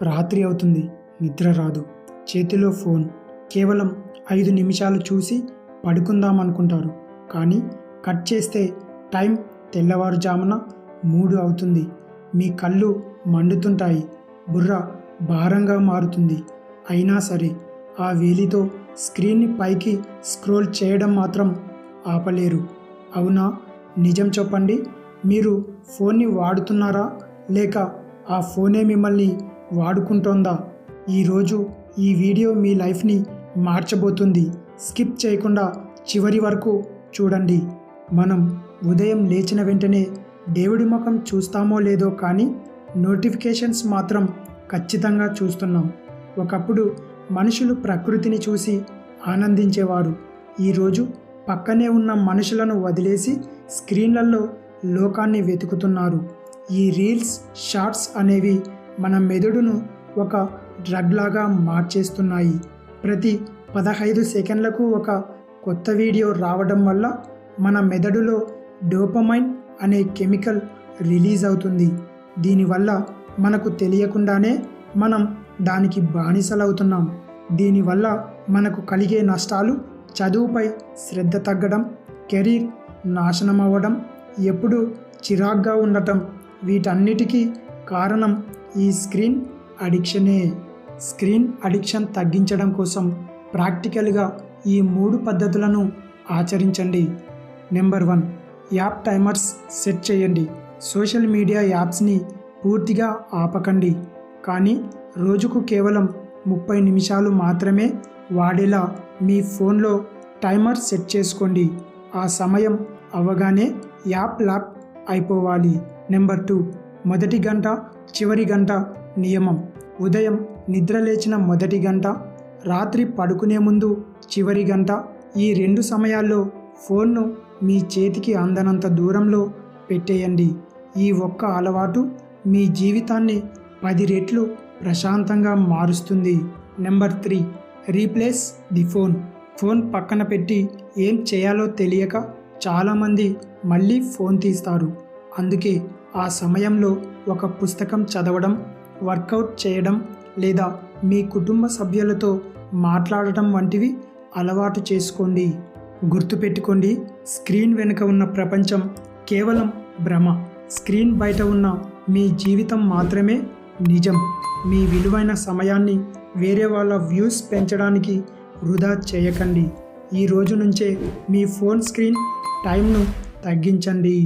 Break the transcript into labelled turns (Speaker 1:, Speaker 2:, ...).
Speaker 1: రాత్రి అవుతుంది, నిద్ర రాదు, చేతిలో ఫోన్. కేవలం 5 నిమిషాలు చూసి పడుకుందామనుకుంటారు. కానీ కట్ చేస్తే టైం తెల్లవారుజామున 3 అవుతుంది. మీ కళ్ళు మండుతుంటాయి, బుర్ర భారంగా మారుతుంది. అయినా సరే ఆ వేలితో స్క్రీన్ని పైకి స్క్రోల్ చేయడం మాత్రం ఆపలేరు. అవునా? నిజం చెప్పండి, మీరు ఫోన్ని వాడుతున్నారా లేక ఆ ఫోనే మిమ్మల్ని వాడుకుంటోందా? ఈరోజు ఈ వీడియో మీ లైఫ్ని మార్చబోతుంది. స్కిప్ చేయకుండా చివరి వరకు చూడండి. మనం ఉదయం లేచిన వెంటనే దేవుడి ముఖం చూస్తామో లేదో కానీ నోటిఫికేషన్స్ మాత్రం ఖచ్చితంగా చూస్తున్నాం. ఒకప్పుడు మనుషులు ప్రకృతిని చూసి ఆనందించేవారు. ఈరోజు పక్కనే ఉన్న మనుషులను వదిలేసి స్క్రీన్లలో లోకాన్ని వెతుకుతున్నారు. ఈ రీల్స్, షార్ట్స్ అనేవి మన మెదడును ఒక డ్రగ్ లాగా మార్చేస్తున్నాయి. ప్రతి 15 సెకండ్లకు ఒక కొత్త వీడియో రావడం వల్ల మన మెదడులో డోపమైన్ అనే కెమికల్ రిలీజ్ అవుతుంది. దీనివల్ల మనకు తెలియకుండానే మనం దానికి బానిసలవుతున్నాం. దీనివల్ల మనకు కలిగే నష్టాలు: చదువుపై శ్రద్ధ తగ్గడం, కెరీర్ నాశనం అవ్వడం, ఎప్పుడు చిరాగ్గా ఉండటం. వీటన్నిటికీ కారణం ఈ స్క్రీన్ అడిక్షనే. స్క్రీన్ అడిక్షన్ తగ్గించడం కోసం ప్రాక్టికల్గా ఈ 3 పద్ధతులను ఆచరించండి. నెంబర్ 1, యాప్ టైమర్స్ సెట్ చేయండి. సోషల్ మీడియా యాప్స్ని పూర్తిగా ఆపకండి, కానీ రోజుకు కేవలం 30 నిమిషాలు మాత్రమే వాడేలా మీ ఫోన్లో టైమర్ సెట్ చేసుకోండి. ఆ సమయం అవ్వగానే యాప్ లాక్ అయిపోవాలి. నెంబర్ 2, మొదటి గంట, చివరి గంట నియమం. ఉదయం నిద్ర లేచిన మొదటి గంట, రాత్రి పడుకునే ముందు చివరి గంట, ఈ 2 సమయాల్లో ఫోన్ను మీ చేతికి అందనంత దూరంలో పెట్టేయండి. ఈ ఒక్క అలవాటు మీ జీవితాన్ని 10 రెట్లు ప్రశాంతంగా మారుస్తుంది. Number 3, replace the phone. Phone పక్కన పెట్టి ఏం చేయాలో తెలియక చాలామంది మళ్ళీ ఫోన్ తీస్తారు. అందుకే ఆ సమయంలో ఒక పుస్తకం చదవడం, వర్కౌట్ చేయడం లేదా మీ కుటుంబ సభ్యులతో మాట్లాడటం వంటివి అలవాటు చేసుకోండి. గుర్తుపెట్టుకోండి, స్క్రీన్ వెనుక ఉన్న ప్రపంచం కేవలం భ్రమ. స్క్రీన్ బయట ఉన్న మీ జీవితం మాత్రమే నిజం. మీ విలువైన సమయాన్ని వేరే వాళ్ళ వ్యూస్ పెంచడానికి వృధా చేయకండి. ఈ రోజు నుంచే మీ ఫోన్ స్క్రీన్ టైంను తగ్గించండి.